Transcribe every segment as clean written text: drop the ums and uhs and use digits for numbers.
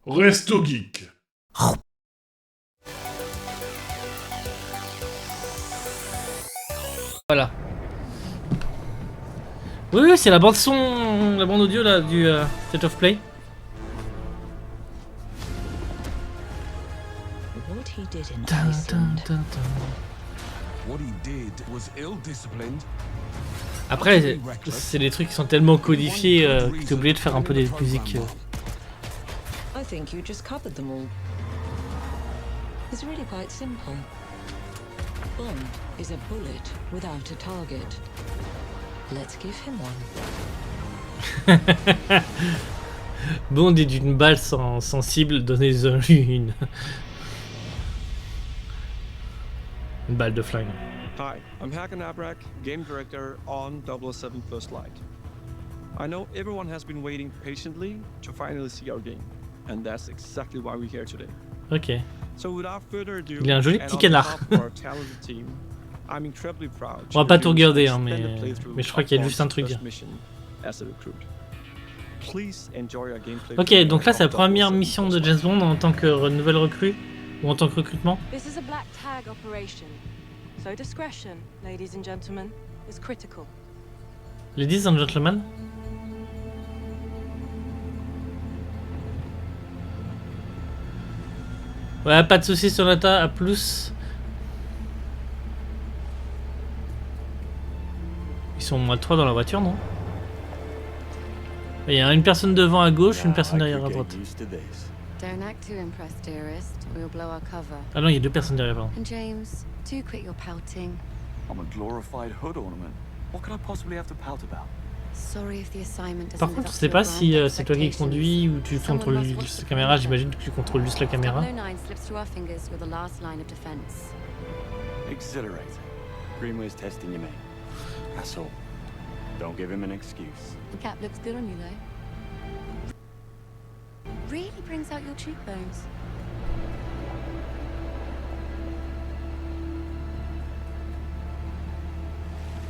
Resto Geek. Voilà. Oui, c'est la bande son, la bande audio là du State of Play. What he did in Dun, Iceland. dun, dun, dun. What he did was ill-disciplined. Après, c'est des trucs qui sont tellement codifiés que t'es obligé de faire un peu des musiques. I think you just covered them all. It's really quite simple. Bond is a bullet without a target. Let's give him one. Bond est d'une balle sans cible, donnez-en une. Une balle de flingue. Hi, I'm Hakan Abrak, Game Director on 007 First Light. I know everyone has been waiting patiently to finally see our game, and that's exactly why we're here today. Ok. So without further ado, Il a un joli and petit on canard. behalf of our talented team, I'm incredibly proud On va to pas tout introduce regarder, an hein, extended playthrough mais je crois qu'il y a of juste un Bond's truc. first mission as a recruit. Please enjoy our gameplay. Ok, donc là c'est la première 007 mission de First James Light. Bond en tant que nouvelle recrue ou en tant que recrutement. This is a black tag operation, so discretion, ladies and gentlemen, is critical. Ladies and gentlemen. Ouais, pas de soucis sur Nata, à plus. Ils sont au moins 3 dans la voiture, non? Il y a une personne devant à gauche, une personne derrière à droite. Don't act too impressed, dearest, or you'll blow our cover. Ah non, il y a deux personnes derrière, pardon. And James, do quit your pouting. I'm a glorified hood ornament. What could I possibly have to pout about? Sorry if the assignment doesn't Par live contre, up je to sais your pas grand si c'est toi qui expectations. conduis ou tu contrôles juste la caméra. J'imagine que tu contrôles juste la caméra. 009 slips through our fingers, you're the last line of defense. Exhilarating. Greenway's testing you, mate. That's all. Don't give him an excuse. The cap looks good on you, though. Really brings out your cheekbones.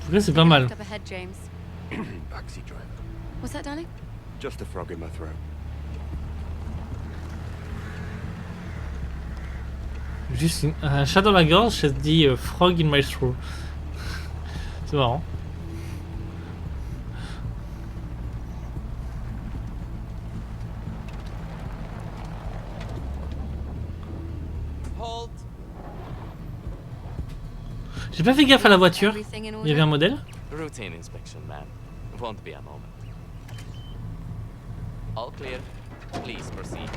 En tout cas, c'est pas mal. Look up ahead, James. Backseat driver. What's that, darling? Just a frog in my throat. Juste un chat dans la gorge, ça se dit frog in my throat. C'est marrant. Halt. J'ai pas fait gaffe à la voiture. Everything in Il y avait order? un modèle. Routine inspection, man. Won't be a moment. All clear. Please proceed.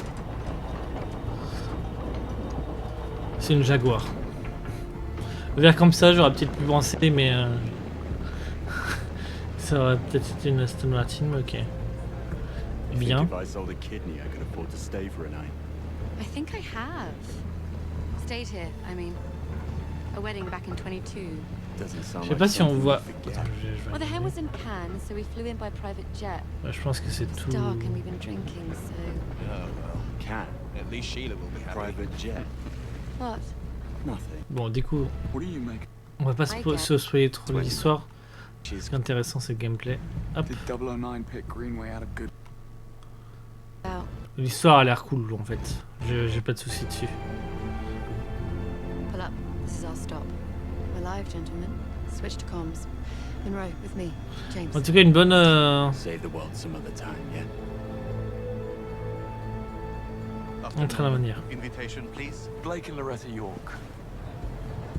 C'est une Jaguar. Vert comme ça, j'aurais peut-être pu penser, mais ça aurait peut-être été une Aston Martin, mais ok. You Bien. think if I sold a kidney, I could afford to stay for a night? I think I have. Stayed here, I mean. A wedding back in 22. Doesn't sound Je sais like pas si on something voit. we forget. Attends, je vais Well, the hen was regarder. in Cannes, so we flew in by private jet. Ouais, je pense que c'est It's tout. dark and we've been drinking, so... Yeah, well, Can. at least Sheila will be happy. Private jet. What? Nothing. Bon, du coup, What do you make? on va pas se spoiler trop de l'histoire. Cheers. Ce qui est intéressant, c'est le gameplay. Hop. Did 009 pick Greenway out of good? About. L'histoire a l'air cool en fait. J'ai pas de soucis dessus. Pull up. This is our stop. We're live, gentlemen. Switch to comms. Monroe, with me. James. En tout cas, une bonne. Save the world some other time, yeah? Entrée à l'avenir. Invitation, please. Blake and Loretta York.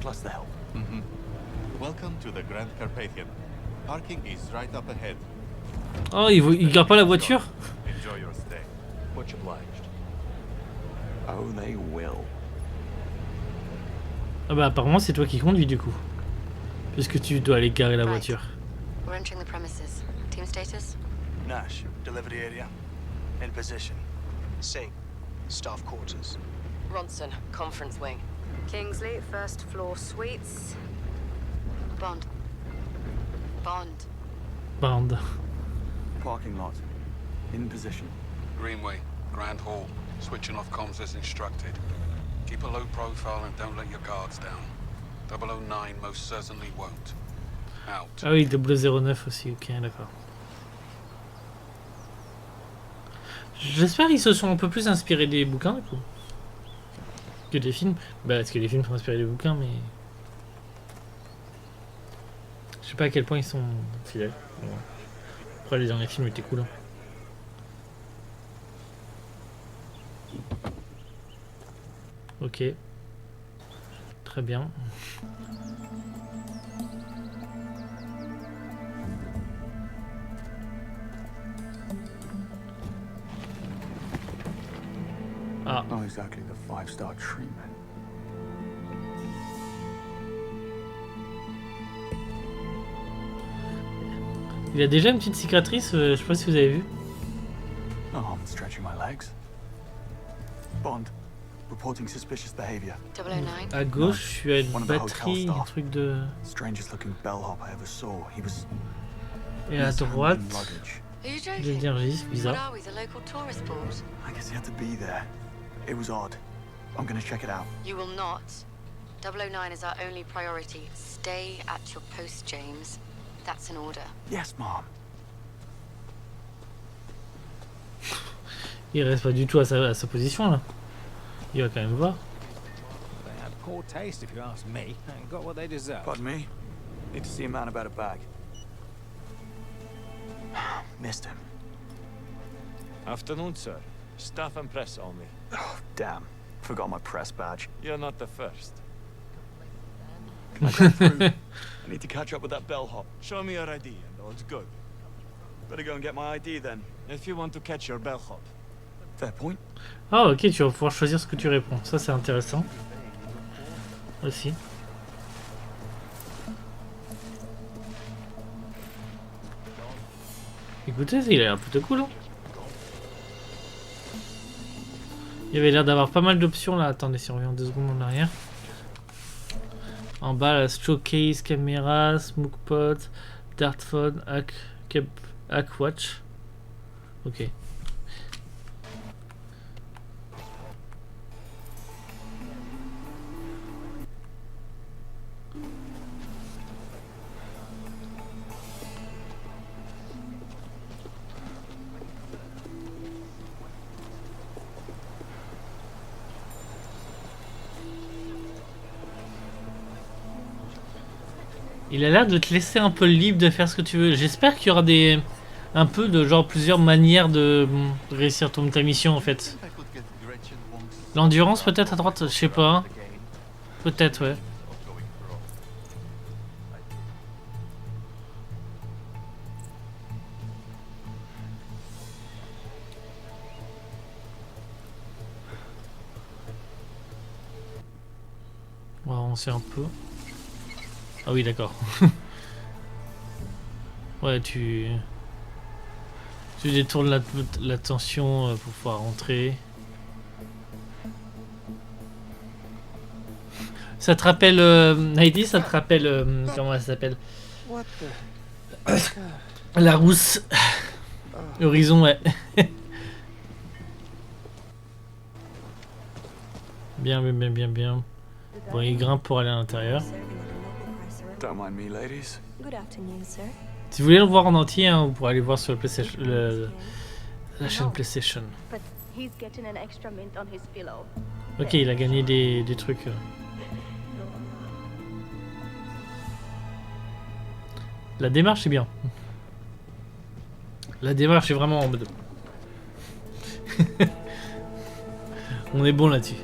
Plus the help. Welcome to the Grand Carpathian. Parking is right up ahead. Oh, il garde pas la voiture? Enjoy your stay. Much obliged. Oh, they will. Ah bah apparemment c'est toi qui conduis du coup. Puisque tu dois aller garer la voiture. We're entering the premises. Team status? Nash, delivery area. In position. Singh, staff quarters. Ronson, conference wing. Kingsley, first floor suites. Bond. Bond. Bande. Parking lot. In position. Greenway, Grand Hall. Switching off comms as instructed. Keep a low profile and don't let your guards down. 009 most certainly won't. Out. Ah oui, 009 aussi, ok, d'accord. J'espère qu'ils se sont un peu plus inspirés des bouquins du coup. Que des films. Bah parce que les films sont inspirés des bouquins mais... Je sais pas à quel point ils sont fidèles. Bon. Après les derniers films étaient cool. Hein. Ok. Très bien. Ah. Not exactly the 5-star treatment. Il a déjà une petite cicatrice, je sais pas si vous avez vu. No harm in stretching my legs. Bond, reporting suspicious behavior. 009. À gauche, je suis à une One of the hotel batterie, un staff. truc de... Strangest looking bellhop I ever saw. He was Et à droite, luggage. Are you joking? l'énergie, c'est What bizarre. are we, the local tourist board? I guess he had to be there. It was odd. I'm gonna check it out. You will not. 009 is our only priority. Stay at your post, James. That's an order. Yes, Mom. Il reste pas du tout à sa position là. Il va quand même voir. They had poor taste, if you ask me, and got what they deserved. Pardon me? Need to see a man about a bag. Missed him. Afternoon, sir. Staff and press only. Oh, damn. Forgot my press badge. You're not the first. Can I go through? I need to catch up with that bellhop. Show me your ID and all's good. Better go and get my ID then. If you want to catch your bellhop. Fair point. Ah ok, tu vas pouvoir choisir ce que tu réponds. Ça c'est intéressant. Aussi. Écoutez, il a l'air plutôt cool. Hein. Il avait l'air d'avoir pas mal d'options là. Attendez, si on revient 2 secondes en arrière. En bas, la showcase, caméra, smoke-pot, dartphone, hack watch. Ok. Il a l'air de te laisser un peu libre de faire ce que tu veux. J'espère qu'il y aura des... un peu de genre plusieurs manières de réussir ta mission en fait. L'endurance peut-être à droite, je sais pas. Peut-être ouais. On va avancer un peu. Ah oui, d'accord. Ouais, tu détournes l'attention pour pouvoir rentrer. Ça te rappelle... Heidi, ça te rappelle... comment elle s'appelle? La rousse. Horizon, ouais. Bien. Bon, il grimpe pour aller à l'intérieur. Don't mind me, ladies. Good afternoon, sir. Si vous voulez le voir en entier, hein, vous pourrez aller voir sur le PlayStation, la chaîne PlayStation. But he's getting an extra mint on his pillow. Ok, il a gagné des trucs. La démarche est bien. La démarche est vraiment en mode... On est bon là-dessus.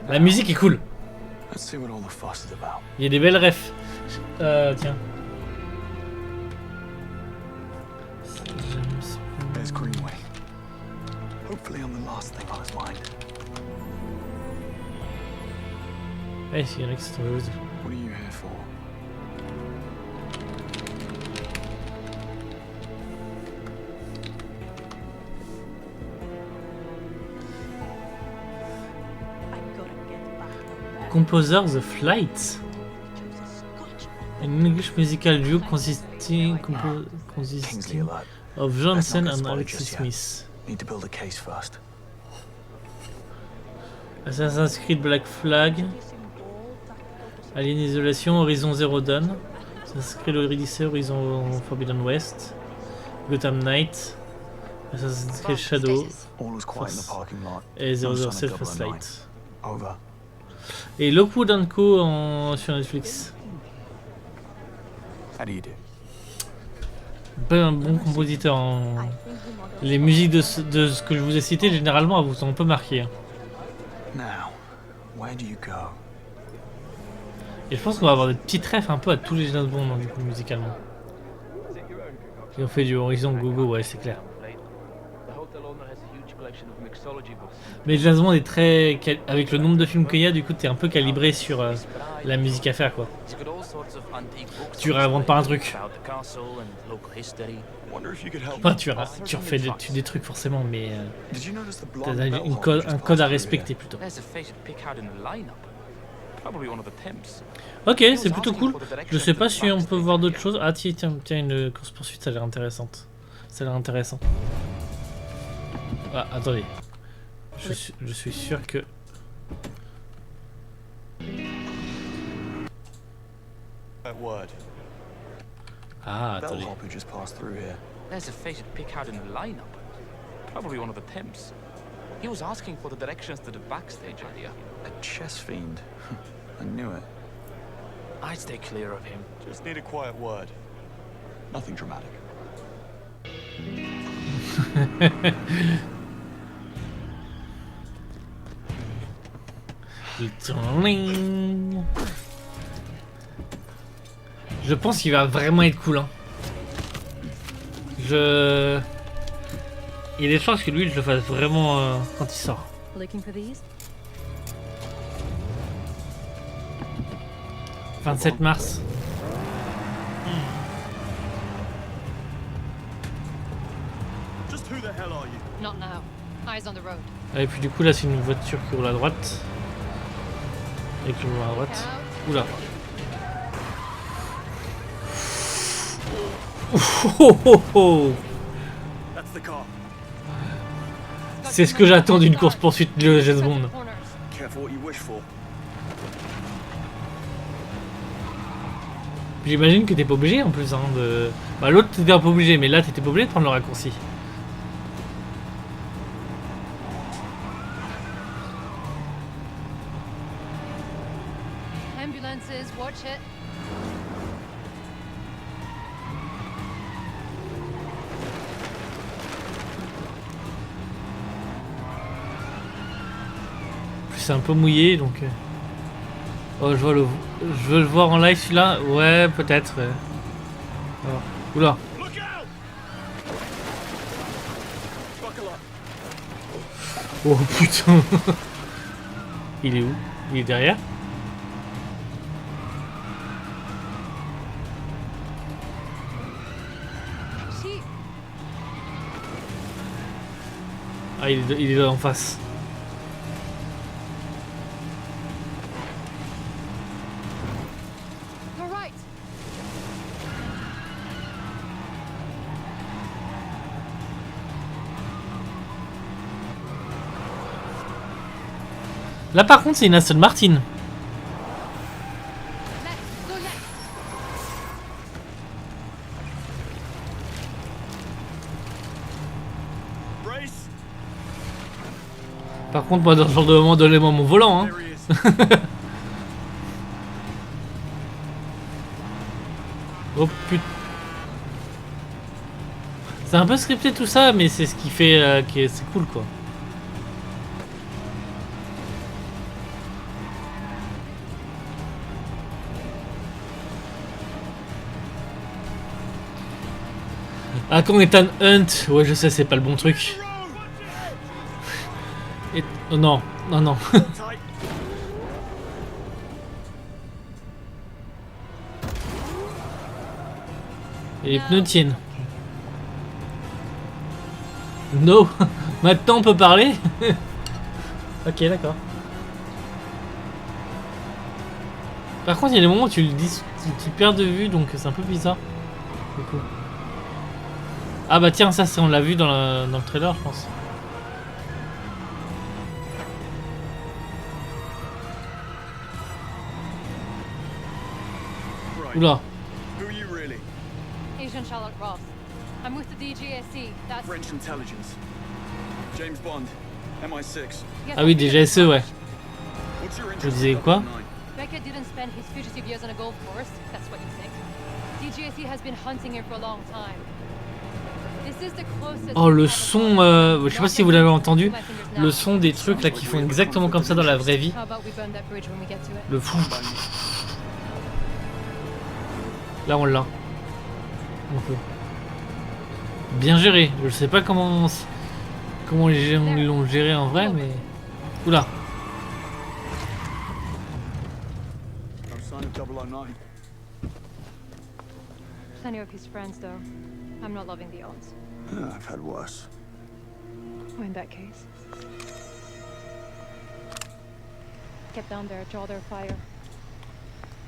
La musique est cool. Il y a des belles refs. Tiens. There's Greenway. Hopefully I'm the last thing on his mind. Hey, il y en a qui sont heureuses. What are you here for? Composer The Flight. An English musical duo consisting of Johnson and Alexis Smith. Need to build a case first. Assassin's Creed Black Flag. Alien Isolation, Horizon Zero Dawn. Assassin's Creed Odyssey, Horizon Forbidden West. Gotham Knight, Assassin's Creed Shadow, All was quiet in the parking lot. et No sign 007 of First 009. Light. Over. Et Lockwood & Co sur Netflix. How do you do? Un bon compositeur. Les musiques de ce que je vous ai cité, généralement, elles vous ont un peu marqué. Hein. Now, where do you go? Et je pense qu'on va avoir des petits trèfles un peu à tous les James Bond, hein, du coup, musicalement. Et on fait du Horizon Gogo, ouais, c'est clair. Mais James Bond est très... Avec le nombre de films qu'il y a, du coup, t'es un peu calibré sur la musique à faire, quoi. Tu réinventes pas un truc. Enfin, tu refais des trucs, forcément, mais... t'as un code à respecter, plutôt. Ok, c'est plutôt cool. Je sais pas si on peut voir d'autres choses. Ah tiens, une course-poursuite, ça a l'air intéressante. Ça a l'air intéressant. Ah, attendez. Je suis sûr que... Ah, attendez. There's a fated pickard in the lineup. Probably one of the pimps. He was asking for the directions to the backstage area. A chess fiend. I knew it. I'd stay clear of him. Just need a quiet word. Nothing dramatic. Je pense qu'il va vraiment être cool. Hein. Il y a des chances que lui, je le fasse vraiment quand il sort. Looking for these? 27 mars. Just who the hell are you? Not now. Eyes on the road. Et puis du coup là c'est une voiture qui roule à droite. Et qui roule à droite. Oula. C'est ce que j'attends d'une course poursuite de James Bond. J'imagine que t'es pas obligé en plus hein, de... Bah l'autre t'étais un peu obligé mais là t'étais pas obligé de prendre le raccourci. Ambulances, watch it. C'est un peu mouillé donc... Oh je veux le voir en live celui-là. Ouais peut-être. Ouais. Alors. Oula. Oh putain. Il est où? Il est derrière? Ah il est là en face. Là par contre c'est une Aston Martin. Par contre moi dans ce genre de moment donnez-moi mon volant hein. Oh putain. C'est un peu scripté tout ça mais c'est ce qui fait que c'est cool quoi. Ah quand Ethan Hunt, ouais je sais c'est pas le bon truc. Et... Oh, non, non, non. Et les pneus tiennent. No. Maintenant on peut parler. Ok d'accord. Par contre il y a des moments où tu le dis, tu perds de vue donc c'est un peu bizarre. Du coup. Ah bah tiens ça on l'a vu dans le trailer je pense. Oula. Agent Charlotte Ross. I'm with the DGSE. That's French intelligence. James Bond, MI6. Ah oui, DGSE, ouais. What's your Je interest disais in quoi? 009? Beckett didn't spend his fugitive years on a golf course. That's what you think. DGSE has been hunting him for a long time. This is the closest. Oh, le son, je sais pas si vous l'avez entendu, le son des trucs là qui font exactement comme ça dans la vraie vie. How about we burn that bridge when we get to it? Le fou. Là, on l'a. Un peu. Bien géré. Je sais pas comment ils l'ont géré en vrai, mais. Oula. No sign of 009. Plenty of his friends, though. I'm not loving the odds. I've had worse. Well, in that case, get down there, draw their fire.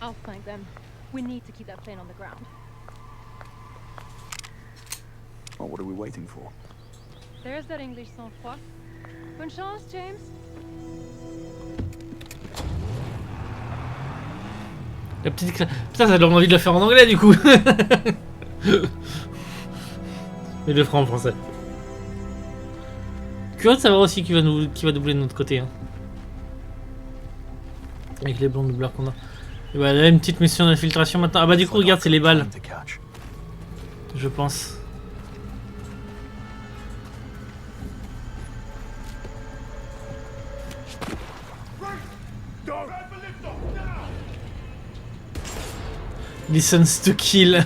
I'll flank them. We need to keep that plane on the ground. Well, what are we waiting for? There's that English sang-froid. Bonne chance, James. La petite. Putain, ça donne envie de le faire en anglais du coup. Mais le ferai en français. Curieux de savoir aussi qui va doubler de notre côté. Hein. Avec les bons doubleurs qu'on a. Et bah là, une petite mission d'infiltration maintenant. Ah bah du coup, regarde, c'est les balles. Je pense. Listens to kill.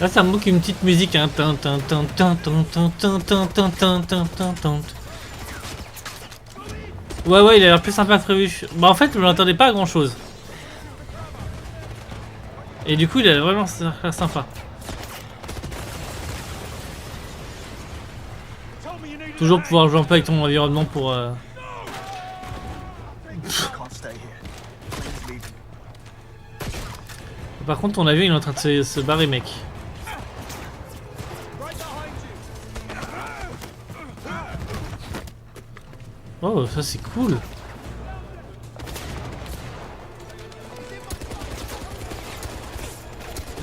Là ça me manque une petite musique hein. Ouais il a l'air plus sympa que prévu. Bah en fait je m'attendais pas à grand chose. Et du coup il a vraiment l'air sympa. Toujours pouvoir jouer un peu avec ton environnement pour Par contre ton avion il est en train de se barrer mec. Oh ça c'est cool.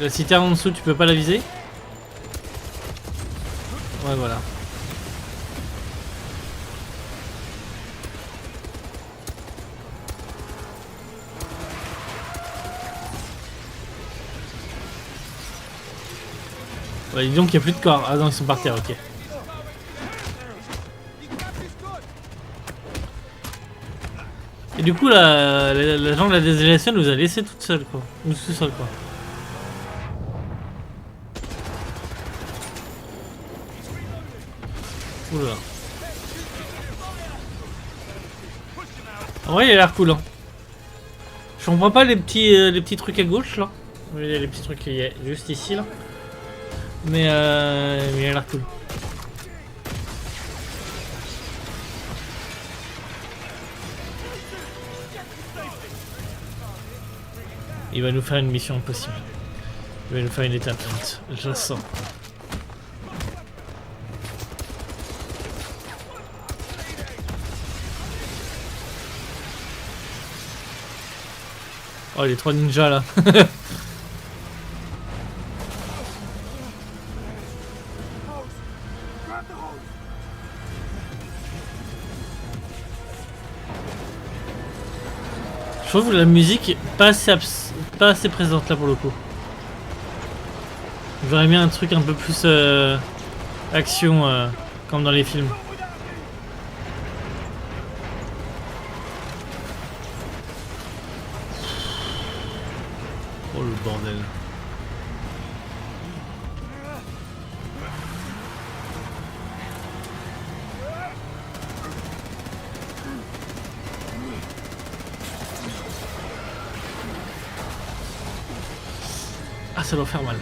La citerne en dessous tu peux pas la viser. Ouais voilà. Ouais, dis donc il n'y a plus de corps. Ah non ils sont par terre, ok. Et du coup la gens de la DGSE nous a laissé toute seule quoi. Nous tout seul quoi. Oula. En vrai il a l'air cool hein. Je comprends pas les petits trucs à gauche là. Il y a les petits trucs qui est juste ici là. Mais il a l'air cool. Il va nous faire une mission impossible. Il va nous faire une étape, je la sens. Oh les trois ninjas là. Je trouve la musique pas assez présente là pour le coup. J'aurais bien un truc un peu plus action comme dans les films. Oh le bordel. Ah ça doit faire mal.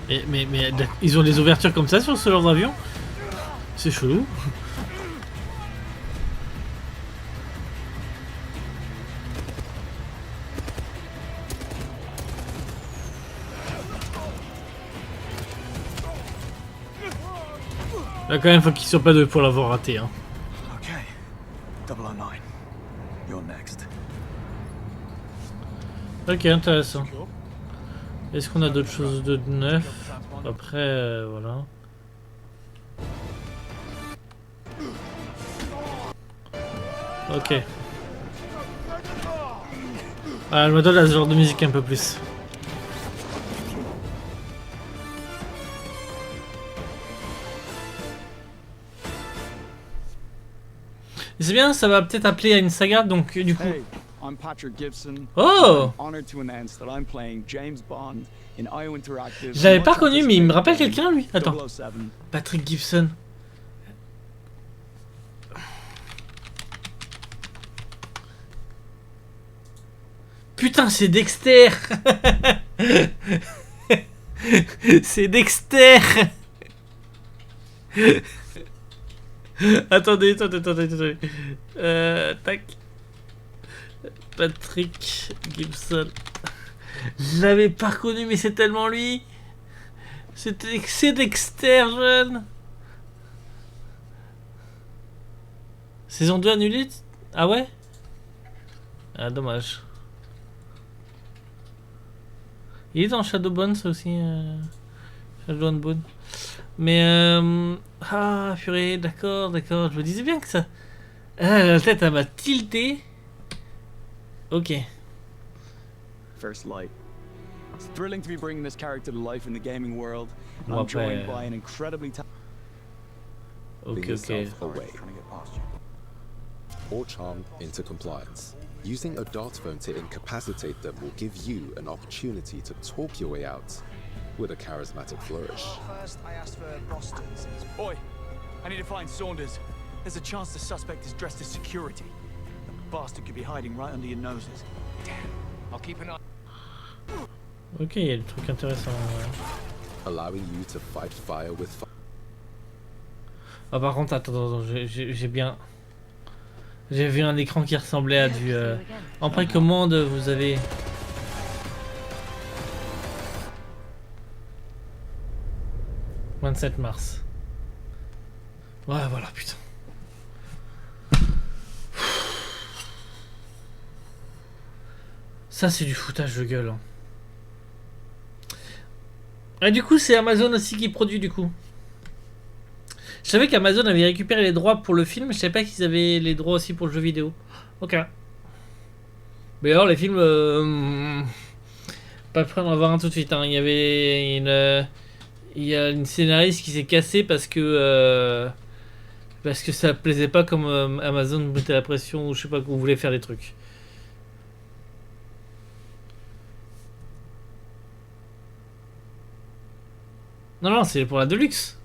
Et, mais ils ont des ouvertures comme ça sur ce genre d'avion? C'est chelou. Là quand même faut qu'ils soient pas deux pour l'avoir raté hein. Okay. 009. You're next. Ok, intéressant. Est-ce qu'on a d'autres choses de neuf? Après, voilà. Ok. Ah, je m'attends à ce genre de musique un peu plus. C'est bien, ça va peut-être appeler à une saga, donc du coup... Hey, I'm Patrick Gibson. Oh! I'm honored to announce that I'm playing James Bond in IO Interactive. Je l'avais pas reconnu, mais il me rappelle quelqu'un, lui. Attends. 007. Patrick Gibson. Putain, c'est Dexter. C'est Dexter. Attendez. Tac. Patrick Gibson. Je l'avais pas reconnu, mais c'est tellement lui. C'est Dexter, jeune. Saison 2 annulée? Ah ouais? Ah, dommage. Il est dans Shadowbone, ça aussi. Shadow and Bone. Mais ah, purée, d'accord. Je me disais bien que ça... Ah, la tête, elle m'a tilté. Ok. First Light. It's thrilling to be bringing this character to life in the gaming world. Bon, I'm après... joined by an incredibly Ok. Away. Or charmed into compliance. Using a dart phone to incapacitate them will give you an opportunity to talk your way out with a charismatic flourish. First, I asked for Boston's. Oi, I need to find Saunders. There's a chance the suspect is dressed as security. The bastard could be hiding right under your noses. Damn. I'll keep an eye. Ok, il y a des trucs intéressants. Allowing you to fight fire with fire. Ah, par contre, attends, j'ai bien... J'ai vu un écran qui ressemblait à du... En précommande, vous avez... « 27 mars. » Ouais, voilà, putain. Ça, c'est du foutage de gueule. Hein. Et du coup, c'est Amazon aussi qui produit, du coup. Je savais qu'Amazon avait récupéré les droits pour le film, je savais pas qu'ils avaient les droits aussi pour le jeu vidéo. Ok. Mais alors les films, pas prêt d'en avoir un tout de suite. Hein. Il y avait une scénariste qui s'est cassée parce que ça plaisait pas comme Amazon mettait la pression ou je sais pas qu'on voulait faire des trucs. Non, c'est pour la Deluxe.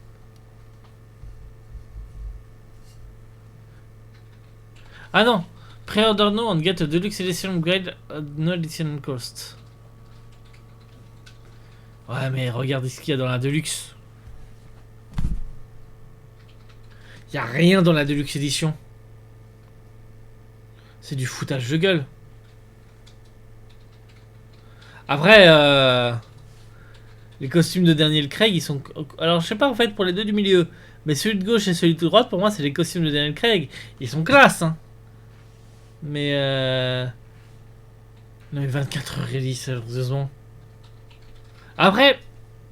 Ah non, pre-order now and get a deluxe edition upgrade at no additional cost. Ouais, mais regardez ce qu'il y a dans la deluxe. Il y a rien dans la deluxe edition. C'est du foutage de gueule. Après, les costumes de Daniel Craig, ils sont... Alors, je sais pas en fait pour les deux du milieu, mais celui de gauche et celui de droite, pour moi, c'est les costumes de Daniel Craig. Ils sont classe, hein. Mais non, mais 24 heures release, sérieusement. Après,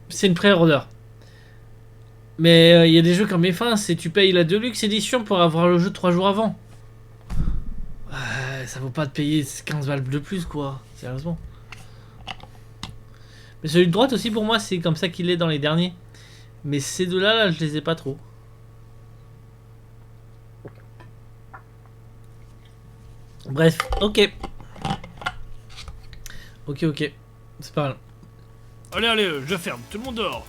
c'est une pré-order. Mais il y a des jeux comme F1, c'est tu payes la Deluxe Edition pour avoir le jeu 3 jours avant. Ça vaut pas de payer 15 balles de plus, quoi. Sérieusement. Mais celui de droite aussi, pour moi, c'est comme ça qu'il est dans les derniers. Mais ces deux-là, là, je les ai pas trop. Bref, ok. Ok. C'est pas mal. Allez, je ferme, tout le monde dehors.